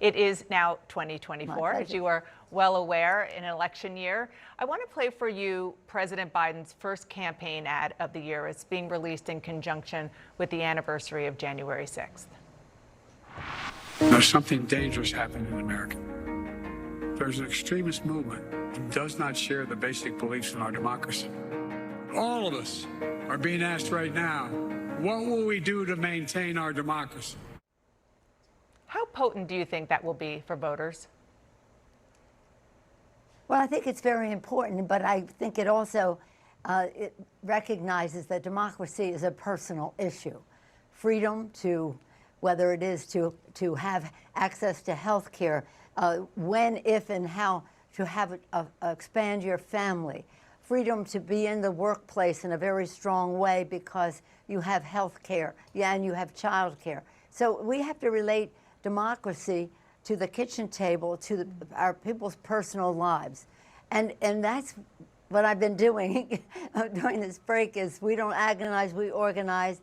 It is now 2024, as you are well aware, in an election year. I want to play for you President Biden's first campaign ad of the year. It's being released in conjunction with the anniversary of January 6th. There's something dangerous happening in America. There's an extremist movement that does not share the basic beliefs in our democracy. All of us are being asked right now, what will we do to maintain our democracy? How potent do you think that will be for voters? Well, I think it's very important, but I think it also it recognizes that democracy is a personal issue. Freedom to, whether it is to have access to health care, when, if, and how to have expand your family. Freedom to be in the workplace in a very strong way because you have health care, and you have child care. So we have to relate democracy to the kitchen table, to our people's personal lives. And that's what I've been doing during this break is we don't agonize, we organize.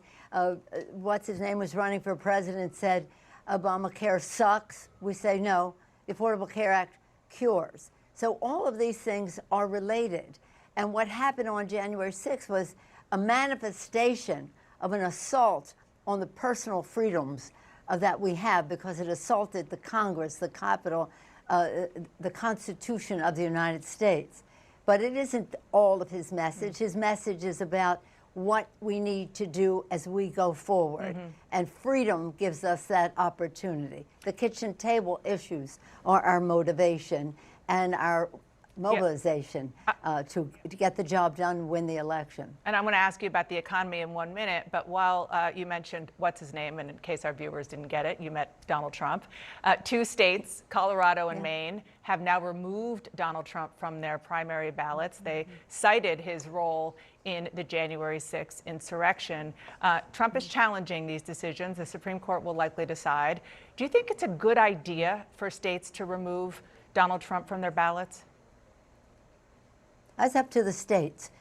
What's his name was running for president, said Obamacare sucks. We say no, the Affordable Care Act cures. So all of these things are related. And what happened on January 6th was a manifestation of an assault on the personal freedoms that we have, because it assaulted the Congress, the Capitol, the Constitution of the United States. But it isn't all of his message. His message is about what we need to do as we go forward. And freedom gives us that opportunity. The kitchen table issues are our motivation and our mobilization to get the job done, win the election. And I'm going to ask you about the economy in 1 minute, but while you mentioned what's his name, and in case our viewers didn't get it, you met Donald Trump. 2 states, Colorado and Maine, have now removed Donald Trump from their primary ballots. They cited his role in the January 6th insurrection. Trump is challenging these decisions. The Supreme Court will likely decide. Do you think it's a good idea for states to remove Donald Trump from their ballots? That's up to the states.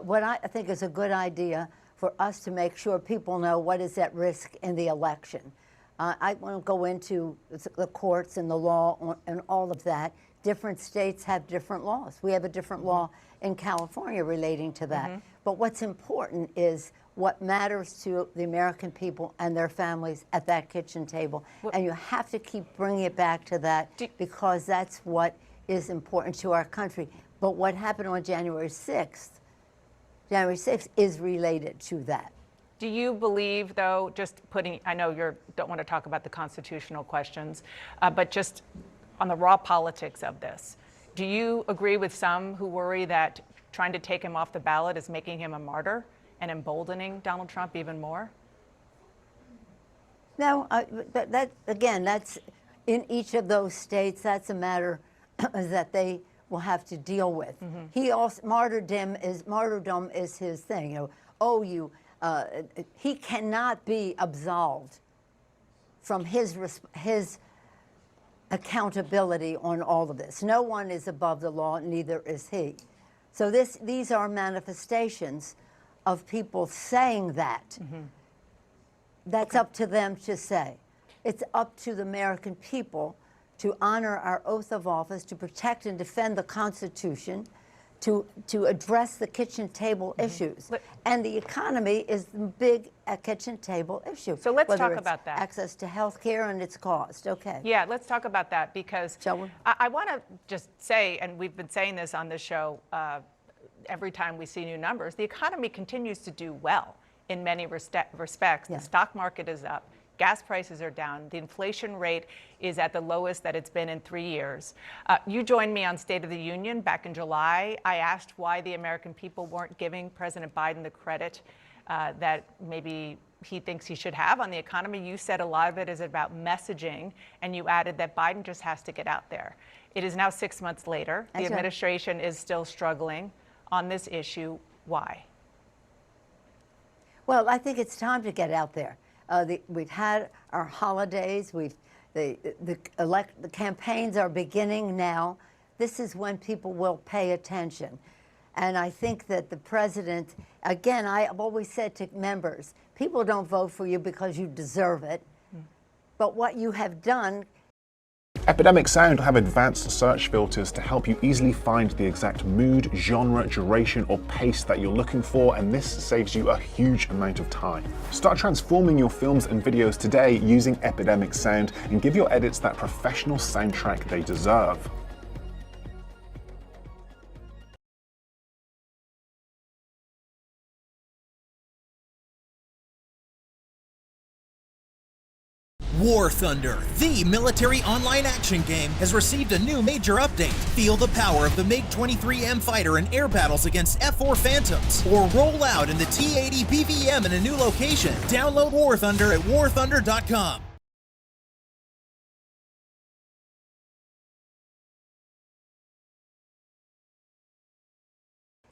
What I think is a good idea for us to make sure people know what is at risk in the election. I won't go into the courts and the law and all of that. Different states have different laws. We have a different law in California relating to that. But what's important is what matters to the American people and their families at that kitchen table. And you have to keep bringing it back to that, because that's what is important to our country. But what happened on January 6th is related to that. Do you believe, though, just putting, I know you don't want to talk about the constitutional questions, but just on the raw politics of this, do you agree with some who worry that trying to take him off the ballot is making him a martyr and emboldening Donald Trump even more? No, again, that's in each of those states. That's a matter that they will have to deal with. He also, martyrdom is his thing. You know, he cannot be absolved from his accountability on all of this. No one is above the law, neither is he. So these are manifestations of people saying that. That's up to them to say. It's up to the American people to honor our oath of office, to protect and defend the Constitution, to address the kitchen table issues. And the economy is the big kitchen table issue. So let's talk about that. Access to health care and its cost. Okay. Yeah, let's talk about that, because I want to just say, and we've been saying this on this show every time we see new numbers, the economy continues to do well in many respects. The stock market is up. Gas prices are down. The inflation rate is at the lowest that it's been in 3 years. You joined me on State of the Union back in July. I asked why the American people weren't giving President Biden the credit that maybe he thinks he should have on the economy. You said a lot of it is about messaging, and you added that Biden just has to get out there. It is now 6 months later. The administration is still struggling on this issue. Why? Well, I think it's time to get out there. We've had our holidays. The campaigns are beginning now. This is when people will pay attention. And I think that the president, again, I've always said to members, people don't vote for you because you deserve it. But what you have done Epidemic Sound have advanced search filters to help you easily find the exact mood, genre, duration, or pace that you're looking for, and this saves you a huge amount of time. Start transforming your films and videos today using Epidemic Sound and give your edits that professional soundtrack they deserve. War Thunder, the military online action game, has received a new major update. Feel the power of the MiG-23M fighter in air battles against F-4 Phantoms, or roll out in the T-80 BVM in a new location. Download War Thunder at warthunder.com.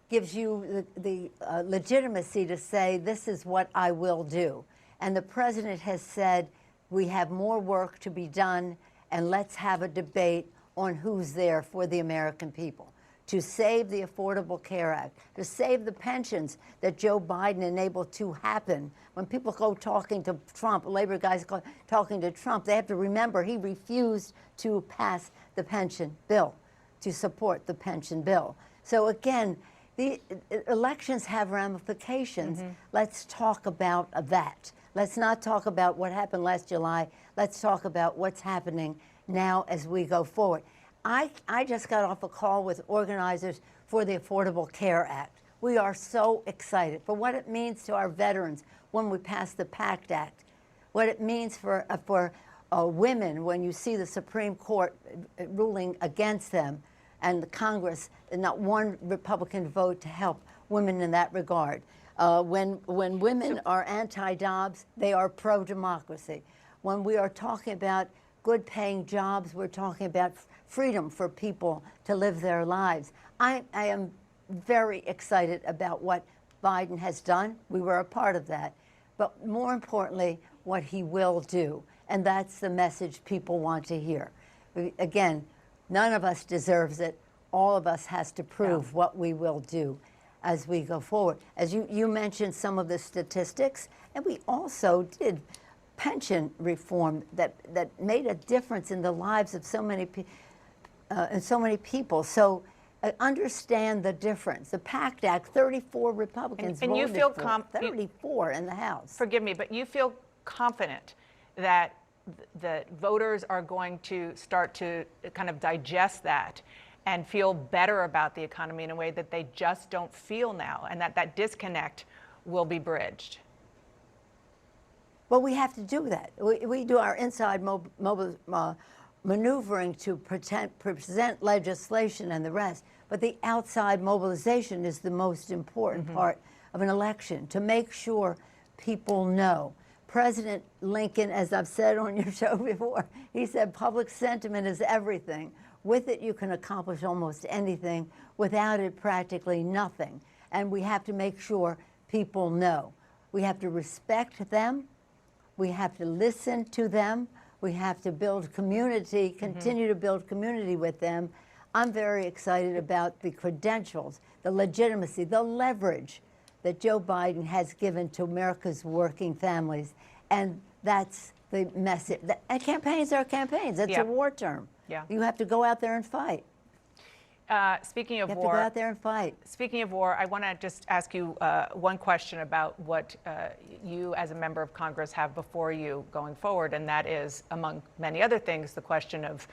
Gives you the legitimacy to say, this is what I will do. And the president has said, we have more work to be done, and let's have a debate on who's there for the American people to save the Affordable Care Act, to save the pensions that Joe Biden enabled to happen. When people go talking to Trump, Labor guys go talking to Trump, they have to remember he refused to pass the pension bill, to support the pension bill. So again, the elections have ramifications. Let's talk about that. Let's not talk about what happened last July. Let's talk about what's happening now as we go forward. I just got off a call with organizers for the Affordable Care Act. We are so excited for what it means to our veterans when we pass the PACT Act, what it means for women when you see the Supreme Court ruling against them, and the Congress, not one Republican vote to help women in that regard. When women are anti-Dobbs, they are pro-democracy. When we are talking about good-paying jobs, we're talking about freedom for people to live their lives. I am very excited about what Biden has done. We were a part of that. But more importantly, what he will do. And that's the message people want to hear. Again, none of us deserves it. All of us has to prove what we will do as we go forward. As you mentioned some of the statistics, and we also did pension reform that made a difference in the lives of so many people. So understand the difference. The PACT Act, 34 Republicans voted you feel for, 34 in the House. Forgive me, but you feel confident that the voters are going to start to kind of digest that and feel better about the economy in a way that they just don't feel now, and that disconnect will be bridged? Well, we have to do that. We do our inside maneuvering to present legislation and the rest, but the outside mobilization is the most important part of an election, to make sure people know. President Lincoln, as I've said on your show before, he said public sentiment is everything. With it, you can accomplish almost anything. Without it, practically nothing. And we have to make sure people know. We have to respect them. We have to listen to them. We have to build community, continue to build community with them. I'm very excited about the credentials, the legitimacy, the leverage that Joe Biden has given to America's working families. And that's the message. And campaigns are campaigns. It's a war term. Yeah. You have to go out there and fight. Speaking of you have war, to go out there and fight. Speaking of war, I want to just ask you one question about what you as a member of Congress have before you going forward, and that is, among many other things, the question of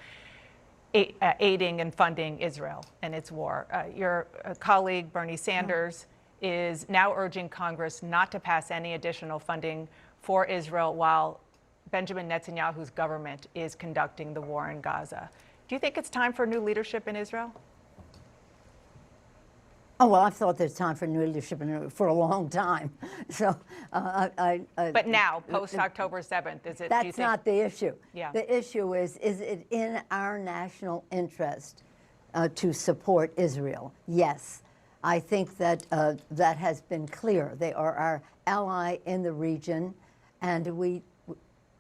aiding and funding Israel and its war. Your colleague, Bernie Sanders, is now urging Congress not to pass any additional funding for Israel while Benjamin Netanyahu's government is conducting the war in Gaza. Do you think it's time for new leadership in Israel? Oh, well, I've thought there's time for new leadership for a long time. So, but now, post-October 7th, is it? That's not the issue. Yeah. The issue is it in our national interest to support Israel? Yes. I think that that has been clear. They are our ally in the region, and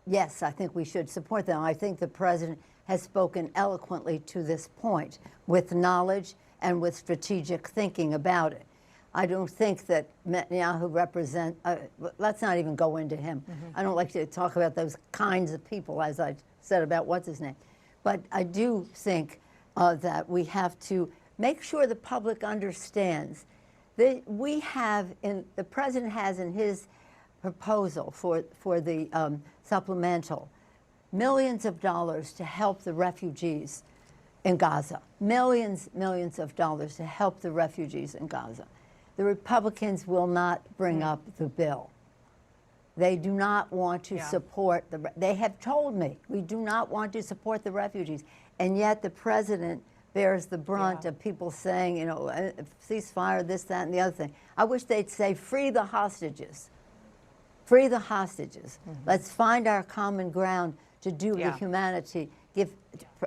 yes, I think we should support them. I think the president has spoken eloquently to this point with knowledge and with strategic thinking about it. I don't think that Netanyahu represents, let's not even go into him. I don't like to talk about those kinds of people, as I said about what's his name. But I do think that we have to make sure the public understands that we have, the president has in his proposal for the supplemental, millions of dollars to help the refugees in Gaza. Millions of dollars to help the refugees in Gaza. The Republicans will not bring up the bill. They do not want to support they have told me, we do not want to support the refugees. And yet the president bears the brunt of people saying, you know, ceasefire, this, that, and the other thing. I wish they'd say, free the hostages. Free the hostages. Let's find our common ground to do the humanity,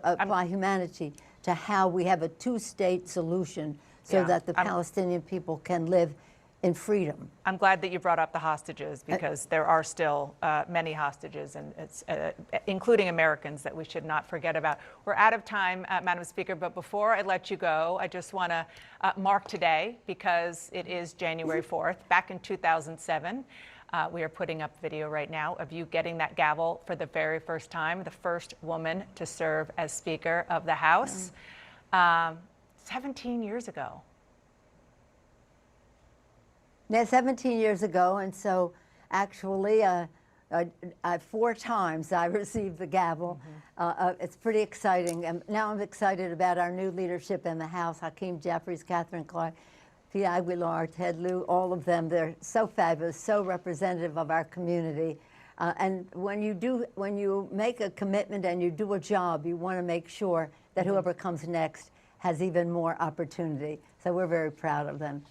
apply humanity to how we have a two-state solution so that the Palestinian people can live in freedom. I'm glad that you brought up the hostages, because there are still many hostages, and it's, including Americans, that we should not forget about. We're out of time, Madam Speaker, but before I let you go, I just want to mark today, because it is January 4th. Back in 2007, we are putting up video right now of you getting that gavel for the very first time, the first woman to serve as Speaker of the House. 17 years ago. Yeah, 17 years ago, and so actually 4 times I received the gavel. It's pretty exciting, and now I'm excited about our new leadership in the House, Hakeem Jeffries, Catherine Clark, Pete Aguilar, Ted Lieu, all of them. They're so fabulous, so representative of our community. And when you make a commitment and you do a job, you want to make sure that whoever comes next has even more opportunity. So we're very proud of them.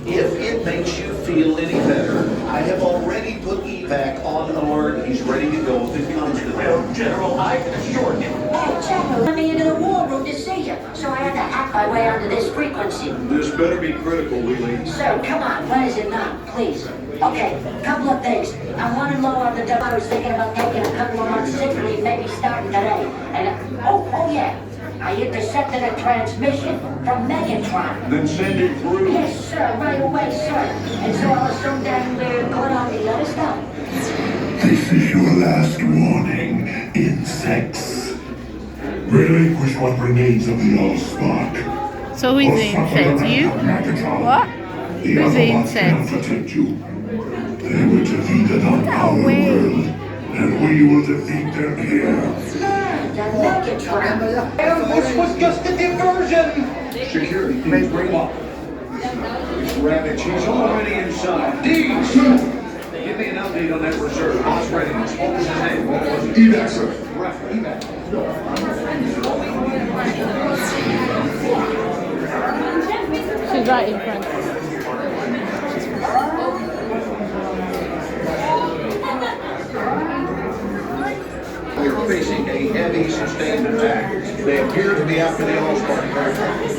If it makes you feel any better, I have already put EVAC on alert. He's ready to go if it comes to that. General, I can assure you. Hey, General, let me into the war room to see you, so I had to hack my way onto this frequency. This better be critical, Wheelie. Sir, come on, what is it now, please? Okay, couple of things. I'm running low on the dough. I was thinking about taking a couple of months sick leave, maybe starting today. And, oh yeah. I intercepted a transmission from Megatron. Then send it through. Yes, sir, right away, sir. And so I was so damn good on the other stuff. This is your last warning, insects. Relinquish what remains of the Allspark. So who is the insect? You? What? Who's the insect? Protect you. They were defeated on our world, and we will defeat them here. This was just a diversion. Security teams bring up. Rabbit, she's already inside. Deeds! Give me an update on that reserve. Boss readiness. What was his name? What was it? Evac, sir. Right, Evac. She's right in front. We are facing a heavy sustained attack. They appear to be after the Allspark.